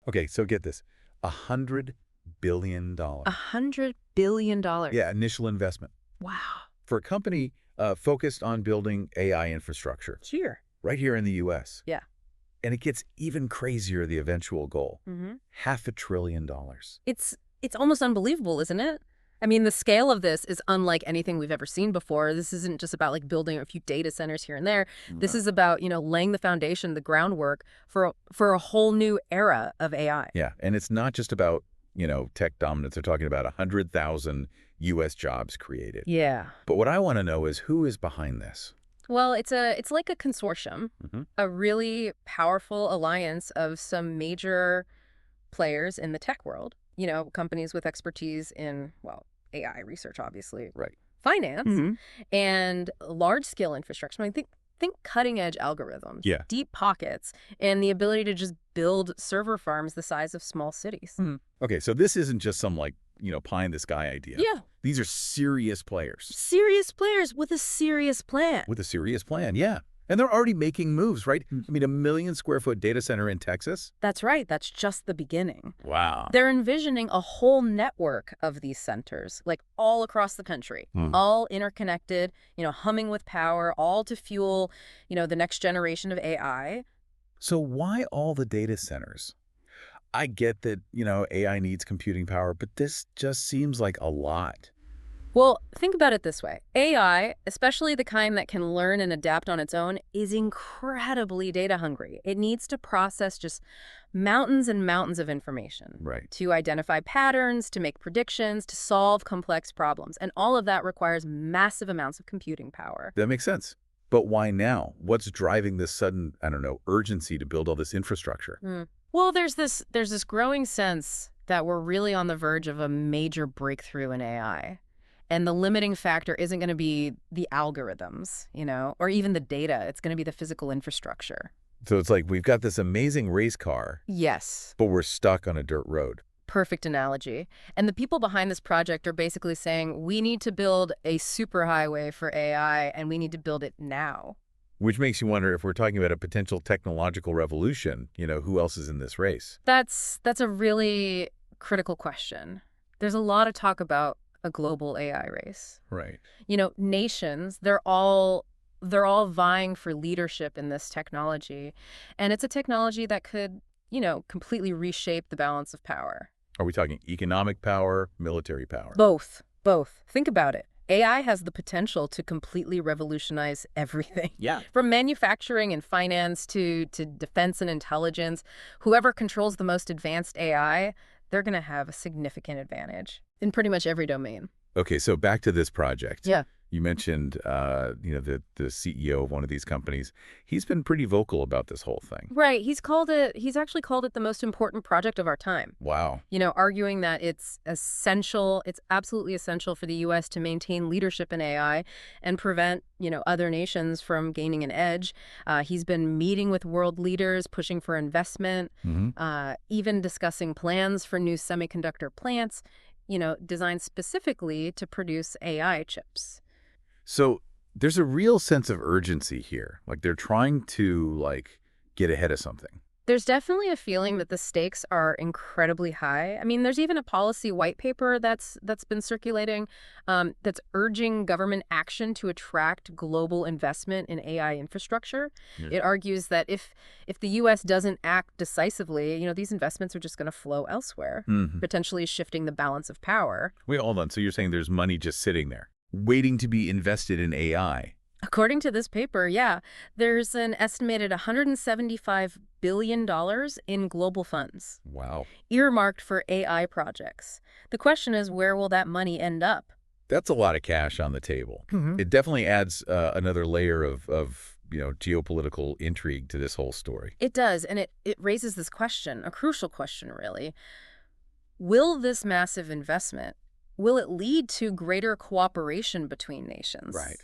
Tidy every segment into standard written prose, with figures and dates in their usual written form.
Okay, so get this. $100 billion. $100 billion. Yeah, initial investment. Wow. For a company focused on building AI infrastructure Sure. right here in the U.S. Yeah. And it gets even crazier, the eventual goal. Mm-hmm. $500 billion. It's almost unbelievable, isn't it? I mean, the scale of this is unlike anything we've ever seen before. This isn't just about like building a few data centers here and there. This is about, laying the foundation, the groundwork for a whole new era of AI. Yeah, and it's not just about, tech dominance. They're talking about 100,000 U.S. jobs created. Yeah. But what I want to know is who is behind this? Well, it's like a consortium, a really powerful alliance of some major players in the tech world. Companies with expertise in, well, AI research, obviously, Right. finance, and large-scale infrastructure. I mean, think cutting-edge algorithms, Yeah. deep pockets, and the ability to just build server farms the size of small cities. Okay, so this isn't just some, pie-in-the-sky idea. Yeah. These are serious players. Serious players with a serious plan. With a serious plan, yeah. And they're already making moves, right? I mean, a 1 million square foot data center in Texas? That's right. That's just the beginning. Wow. They're envisioning a whole network of these centers, like all across the country, all interconnected, humming with power, all to fuel, the next generation of AI. So why all the data centers? I get that, AI needs computing power, but this just seems like a lot. Well, think about it this way. AI, especially the kind that can learn and adapt on its own, is incredibly data hungry. It needs to process just mountains and mountains of information. Right. To identify patterns, to make predictions, to solve complex problems. And all of that requires massive amounts of computing power. That makes sense. But why now? What's driving this sudden, urgency to build all this infrastructure? Well, there's this growing sense that we're really on the verge of a major breakthrough in AI. And the limiting factor isn't going to be the algorithms, or even the data. It's going to be the physical infrastructure. So it's like we've got this amazing race car. Yes. But we're stuck on a dirt road. Perfect analogy. And the people behind this project are basically saying, we need to build a superhighway for AI, and we need to build it now. Which makes you wonder, if we're talking about a potential technological revolution, who else is in this race? That's a really critical question. There's a lot of talk about a global AI race. Right. Nations, they're all vying for leadership in this technology. And it's a technology that could, completely reshape the balance of power. Are we talking economic power, military power? Both. Think about it. AI has the potential to completely revolutionize everything. Yeah. From manufacturing and finance to defense and intelligence. Whoever controls the most advanced AI, they're going to have a significant advantage in pretty much every domain. Okay, so back to this project. Yeah. You mentioned, the CEO of one of these companies. He's been pretty vocal about this whole thing. Right. He's actually called it the most important project of our time. Wow. Arguing that it's absolutely essential for the U.S. to maintain leadership in AI and prevent, other nations from gaining an edge. He's been meeting with world leaders, pushing for investment, even discussing plans for new semiconductor plants, designed specifically to produce AI chips. So there's a real sense of urgency here. Like they're trying to, get ahead of something. There's definitely a feeling that the stakes are incredibly high. I mean, there's even a policy white paper that's been circulating that's urging government action to attract global investment in AI infrastructure. Yeah. It argues that if the U.S. doesn't act decisively, these investments are just going to flow elsewhere, potentially shifting the balance of power. Wait, hold on. So you're saying there's money just sitting there, waiting to be invested in AI? According to this paper, yeah, there's an estimated $175 billion in global funds. Wow. Earmarked for AI projects. The question is, where will that money end up? That's a lot of cash on the table. It definitely adds another layer of geopolitical intrigue to this whole story. It does, and it raises this question, a crucial question, really. Will this massive investment, will it lead to greater cooperation between nations? Right.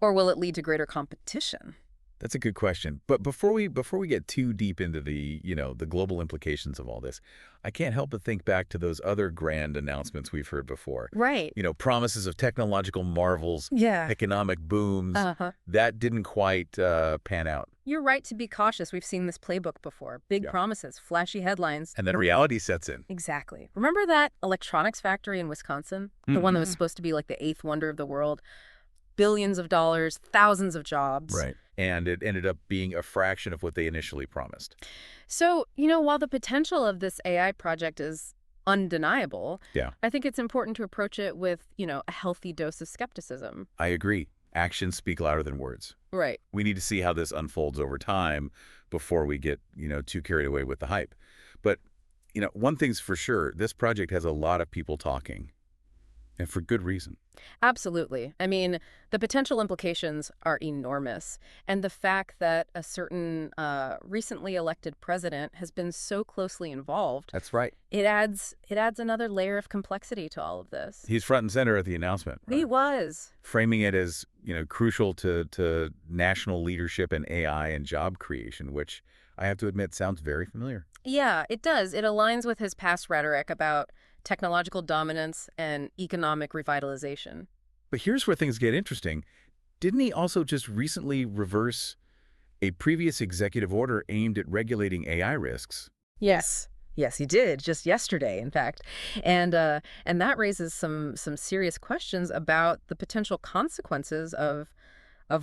Or will it lead to greater competition? That's a good question. But before we get too deep into the global implications of all this, I can't help but think back to those other grand announcements we've heard before. Right. Promises of technological marvels, Yeah. economic booms. Uh-huh. That didn't quite pan out. You're right to be cautious. We've seen this playbook before. Big Yeah. promises, flashy headlines. And then reality sets in. Exactly. Remember that electronics factory in Wisconsin? The one that was supposed to be like the eighth wonder of the world? Billions of dollars, thousands of jobs. Right. And it ended up being a fraction of what they initially promised. So, while the potential of this AI project is undeniable, Yeah, I think it's important to approach it with, a healthy dose of skepticism. I agree. Actions speak louder than words. Right. We need to see how this unfolds over time before we get, too carried away with the hype. But, one thing's for sure, this project has a lot of people talking, and for good reason. Absolutely. I mean, the potential implications are enormous. And the fact that a certain recently elected president has been so closely involved, That's right. it adds another layer of complexity to all of this. He's front and center at the announcement, He right? was. Framing it as, crucial to national leadership and AI and job creation, which I have to admit sounds very familiar. Yeah, it does. It aligns with his past rhetoric about technological dominance and economic revitalization. But here's where things get interesting. Didn't he also just recently reverse a previous executive order aimed at regulating AI risks? Yes. Yes, he did, just yesterday, in fact. And that raises some serious questions about the potential consequences of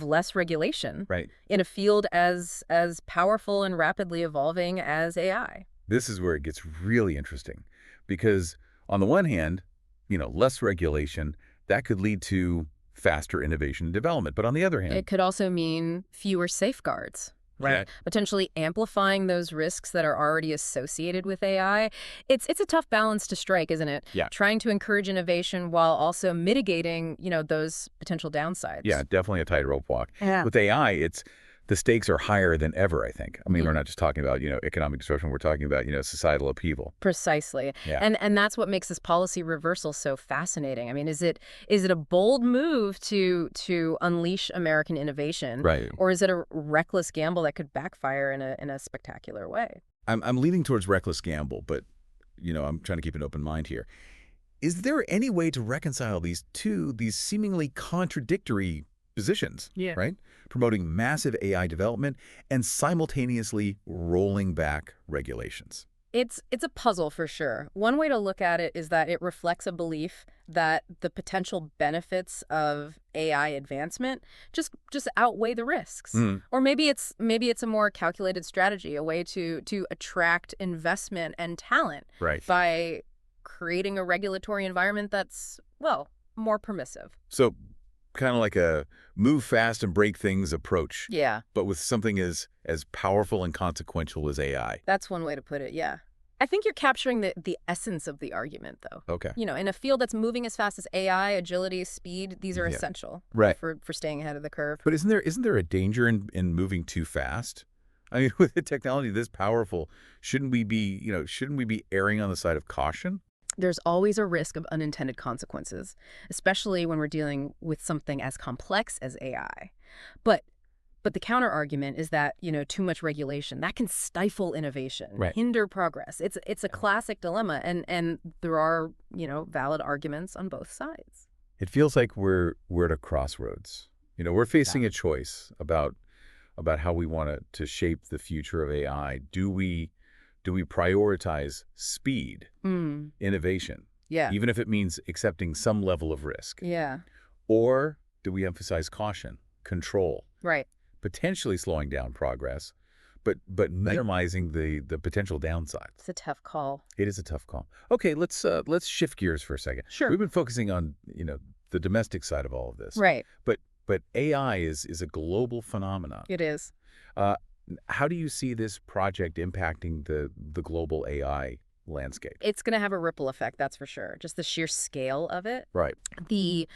less regulation Right. in a field as powerful and rapidly evolving as AI. This is where it gets really interesting because on the one hand, less regulation, that could lead to faster innovation and development. But on the other hand, It could also mean fewer safeguards, right? Yeah. Potentially amplifying those risks that are already associated with AI. It's a tough balance to strike, isn't it? Yeah. Trying to encourage innovation while also mitigating, those potential downsides. Yeah, definitely a tightrope walk. Yeah. With AI, the stakes are higher than ever, I think. I mean, Mm. we're not just talking about, economic disruption. We're talking about, societal upheaval. Precisely. Yeah. And that's what makes this policy reversal so fascinating. I mean, is it a bold move to unleash American innovation? Right. Or is it a reckless gamble that could backfire in a spectacular way? I'm leaning towards reckless gamble, but, I'm trying to keep an open mind here. Is there any way to reconcile these seemingly contradictory positions? Yeah. Right? Promoting massive AI development and simultaneously rolling back regulations. It's a puzzle for sure. One way to look at it is that it reflects a belief that the potential benefits of AI advancement just outweigh the risks. Mm. Or maybe it's a more calculated strategy, a way to attract investment and talent Right. by creating a regulatory environment that's, well, more permissive. So kind of like a move fast and break things approach, Yeah, but with something as powerful and consequential as AI. that's one way to put it, yeah. I think you're capturing the essence of the argument, though. Okay. In a field that's moving as fast as AI, agility, speed, these are Yeah. essential Right. for staying ahead of the curve. But isn't there a danger in moving too fast? I mean, with a technology this powerful, shouldn't we be erring on the side of caution? There's always a risk of unintended consequences, especially when we're dealing with something as complex as AI. But the counter argument is that, too much regulation, that can stifle innovation, Right. hinder progress. It's a classic dilemma, and there are, valid arguments on both sides. It feels like we're at a crossroads. We're facing a choice about how we want to shape the future of AI. Do we prioritize speed, Mm, innovation, yeah. even if it means accepting some level of risk? Yeah. Or do we emphasize caution, control, Right. potentially slowing down progress, but minimizing the potential downsides? It's a tough call. It is a tough call. Okay, let's shift gears for a second. Sure. We've been focusing on, the domestic side of all of this. Right. But AI is a global phenomenon. It is. Uh, how do you see this project impacting the global AI landscape? It's going to have a ripple effect, that's for sure. Just the sheer scale of it, Right. the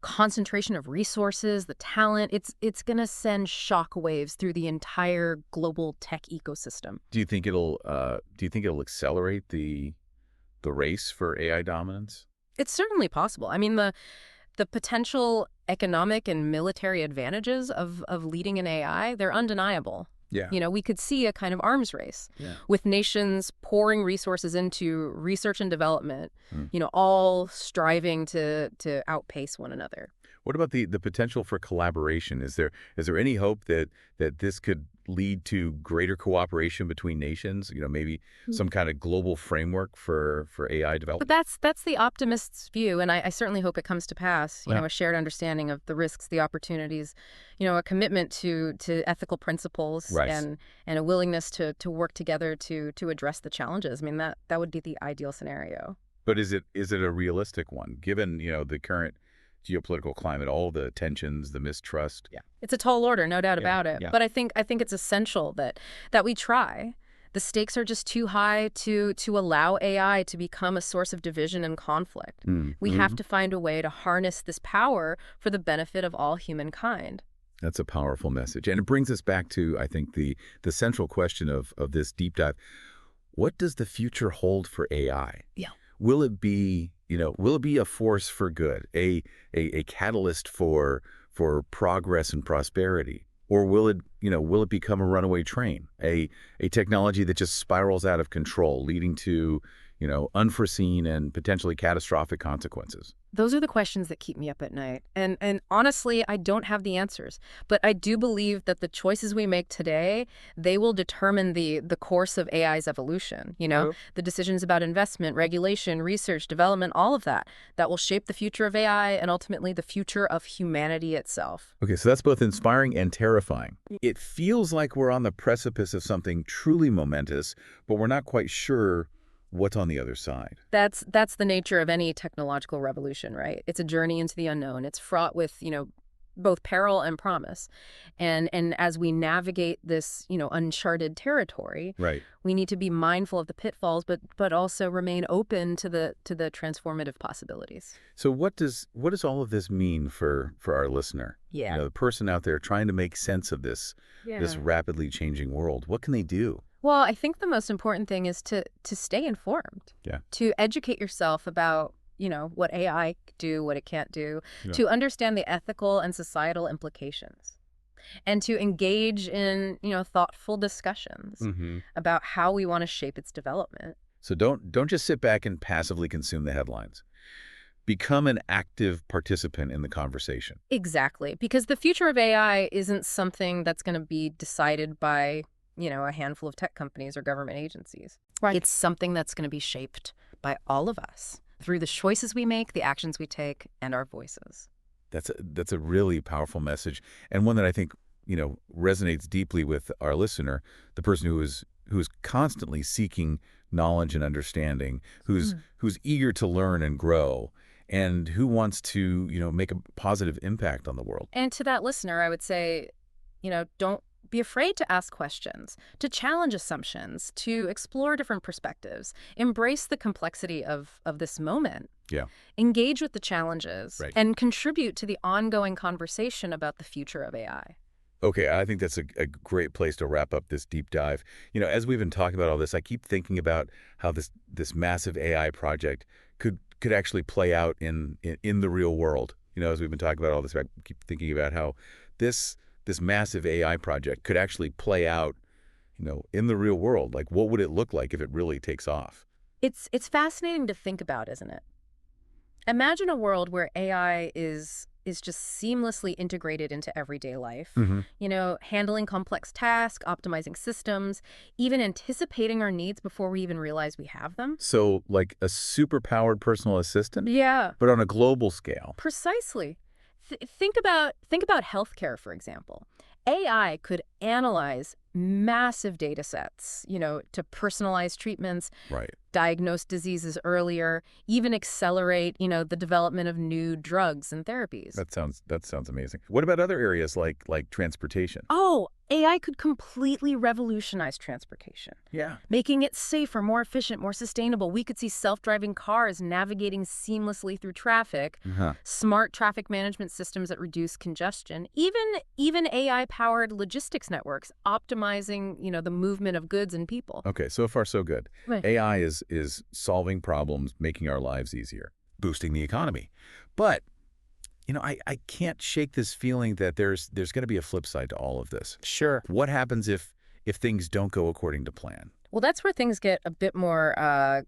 concentration of resources, the talent, it's going to send shockwaves through the entire global tech ecosystem. Do you think it'll accelerate the race for AI dominance? It's certainly possible. I mean, the potential economic and military advantages of leading in AI, they're undeniable. Yeah. We could see a kind of arms race Yeah. with nations pouring resources into research and development, Mm. all striving to outpace one another. What about the potential for collaboration? Is there any hope that this could lead to greater cooperation between nations? Maybe some kind of global framework for AI But development? that's the optimist's view, and I certainly hope it comes to pass. Yeah. A shared understanding of the risks, the opportunities, a commitment to ethical principles, Right. and a willingness to work together to address the challenges. I mean, that would be the ideal scenario. But is it a realistic one, given, the current geopolitical climate, all the tensions, the mistrust? Yeah, it's a tall order, no doubt Yeah, about it. yeah. But I think it's essential that we try. The stakes are just too high to allow AI to become a source of division and conflict. We have to find a way to harness this power for the benefit of all humankind. That's a powerful message. And it brings us back to, I think, the central question of this deep dive. What does the future hold for AI? Yeah. Will it be, a force for good, a catalyst for progress and prosperity? Or will it become a runaway train, a technology that just spirals out of control, leading to, unforeseen and potentially catastrophic consequences? Those are the questions that keep me up at night. And honestly, I don't have the answers. But I do believe that the choices we make today, they will determine the course of AI's evolution. True. The decisions about investment, regulation, research, development, all of that will shape the future of AI and ultimately the future of humanity itself. Okay, so that's both inspiring and terrifying. It feels like we're on the precipice of something truly momentous, but we're not quite sure what's on the other side. That's the nature of any technological revolution, right? It's a journey into the unknown. It's fraught with, both peril and promise. And as we navigate this, uncharted territory, Right. we need to be mindful of the pitfalls, but also remain open to the transformative possibilities. So what does all of this mean for our listener? Yeah. The person out there trying to make sense of this rapidly changing world. What can they do? Well, I think the most important thing is to stay informed. Yeah. To educate yourself about, what AI can do, what it can't do, Yeah. to understand the ethical and societal implications, and to engage in, thoughtful discussions about how we want to shape its development. So don't just sit back and passively consume the headlines. Become an active participant in the conversation. Exactly, because the future of AI isn't something that's going to be decided by, a handful of tech companies or government agencies. Right. It's something that's going to be shaped by all of us through the choices we make, the actions we take, and our voices. That's a really powerful message, and one that I think, resonates deeply with our listener, the person who's constantly seeking knowledge and understanding, who's eager to learn and grow, and who wants to, make a positive impact on the world. And to that listener, I would say, don't be afraid to ask questions, to challenge assumptions, to explore different perspectives, embrace the complexity of this moment. Yeah. Engage with the challenges, Right. and contribute to the ongoing conversation about the future of AI. Okay, I think that's a great place to wrap up this deep dive. As we've been talking about all this, I keep thinking about how this massive AI project could actually play out in the real world. As we've been talking about all this, I keep thinking about how this massive AI project could actually play out, in the real world. Like, what would it look like if it really takes off? It's fascinating to think about, isn't it? Imagine a world where AI is just seamlessly integrated into everyday life. Handling complex tasks, optimizing systems, even anticipating our needs before we even realize we have them. So, like a super-powered personal assistant, Yeah, but on a global scale. precisely. Think about healthcare, for example. AI could analyze massive data sets, to personalize treatments, Right. diagnose diseases earlier, even accelerate, the development of new drugs and therapies. That sounds amazing. What about other areas like transportation? Oh, AI could completely revolutionize transportation, Yeah. making it safer, more efficient, more sustainable. We could see self-driving cars navigating seamlessly through traffic, smart traffic management systems that reduce congestion, even AI-powered logistics networks optimizing, the movement of goods and people. Okay, so far so good. Right. AI is solving problems, making our lives easier, boosting the economy. But, I can't shake this feeling that there's going to be a flip side to all of this. Sure. What happens if things don't go according to plan? Well, that's where things get a bit more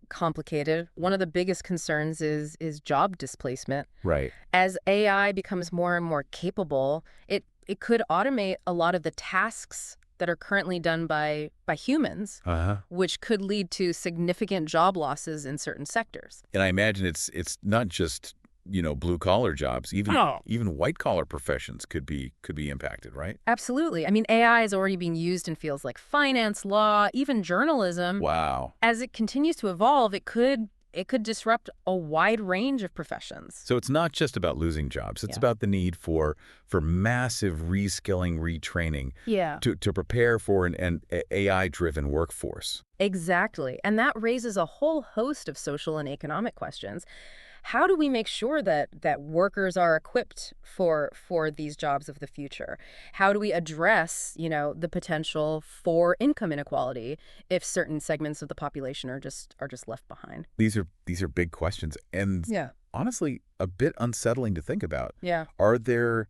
complicated. One of the biggest concerns is job displacement. Right. As AI becomes more and more capable, it could automate a lot of the tasks that are currently done by humans, Uh-huh. which could lead to significant job losses in certain sectors. And I imagine it's not just, blue collar jobs, Oh. even white collar professions could be impacted, right? Absolutely. I mean, AI is already being used in fields like finance, law, even journalism. Wow. As it continues to evolve, it could disrupt a wide range of professions. So it's not just about losing jobs. It's Yeah. about the need for massive reskilling, retraining Yeah. to prepare for an AI-driven workforce. Exactly. And that raises a whole host of social and economic questions. How do we make sure that workers are equipped for these jobs of the future? How do we address, the potential for income inequality if certain segments of the population are just left behind? These are big questions, and Yeah. honestly, a bit unsettling to think about. Yeah. Are there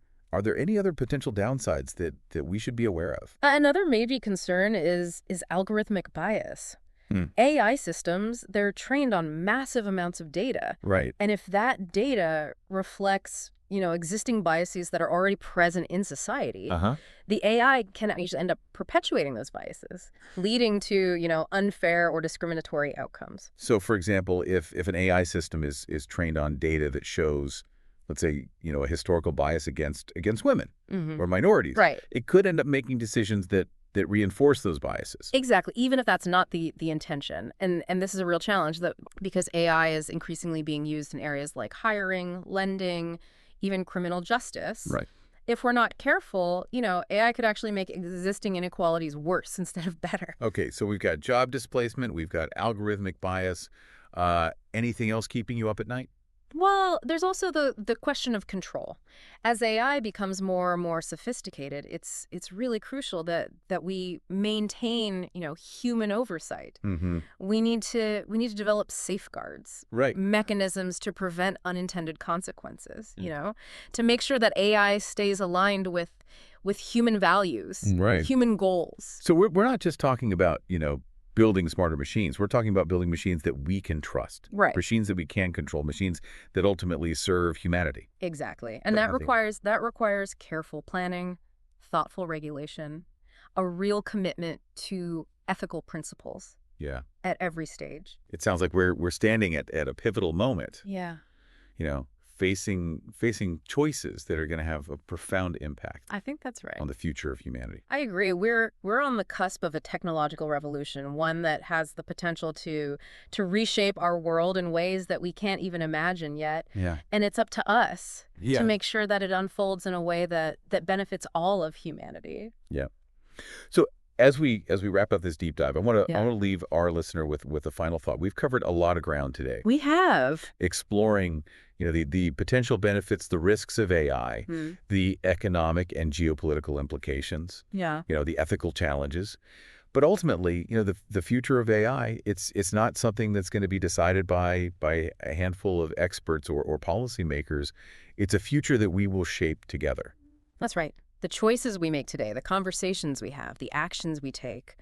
any other potential downsides that we should be aware of? Another major concern is algorithmic bias. Hmm. AI systems, they're trained on massive amounts of data. Right. And if that data reflects, existing biases that are already present in society, Uh-huh. the AI can actually end up perpetuating those biases, leading to, unfair or discriminatory outcomes. So, for example, if an AI system is trained on data that shows, let's say, a historical bias against women Hmm. or minorities, Right. it could end up making decisions that reinforce those biases. Exactly, even if that's not the intention. And this is a real challenge that because AI is increasingly being used in areas like hiring, lending, even criminal justice. Right. If we're not careful, AI could actually make existing inequalities worse instead of better. Okay, so we've got job displacement, we've got algorithmic bias. Anything else keeping you up at night? Well, there's also the question of control. As AI becomes more and more sophisticated, it's really crucial that we maintain, human oversight. Mm-hmm. We need to develop safeguards, Right. mechanisms to prevent unintended consequences, to make sure that AI stays aligned with human values, Right. human goals. So we're not just talking about, building smarter machines. We're talking about building machines that we can trust. Right. Machines that we can control, machines that ultimately serve humanity. Exactly. And But that nothing. requires careful planning, thoughtful regulation, a real commitment to ethical principles Yeah. at every stage. It sounds like we're standing at a pivotal moment, Yeah, facing choices that are going to have a profound impact I think that's right. on the future of humanity. I agree. We're on the cusp of a technological revolution, one that has the potential to reshape our world in ways that we can't even imagine yet. Yeah. And it's up to us Yeah. to make sure that it unfolds in a way that benefits all of humanity. Yeah. So as we wrap up this deep dive, I want to Yeah. leave our listener with a final thought. We've covered a lot of ground today, We have. exploring the potential benefits, the risks of AI, Hmm. the economic and geopolitical implications, Yeah. the ethical challenges. But ultimately, the future of AI, it's not something that's going to be decided by a handful of experts or policymakers. It's a future that we will shape together. That's right. The choices we make today, the conversations we have, the actions we take,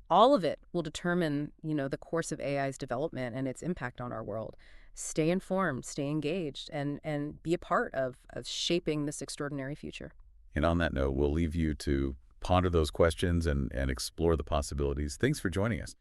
all of it will determine, the course of AI's development and its impact on our world. Stay informed, stay engaged, and be a part of shaping this extraordinary future. And on that note, we'll leave you to ponder those questions and explore the possibilities. Thanks for joining us.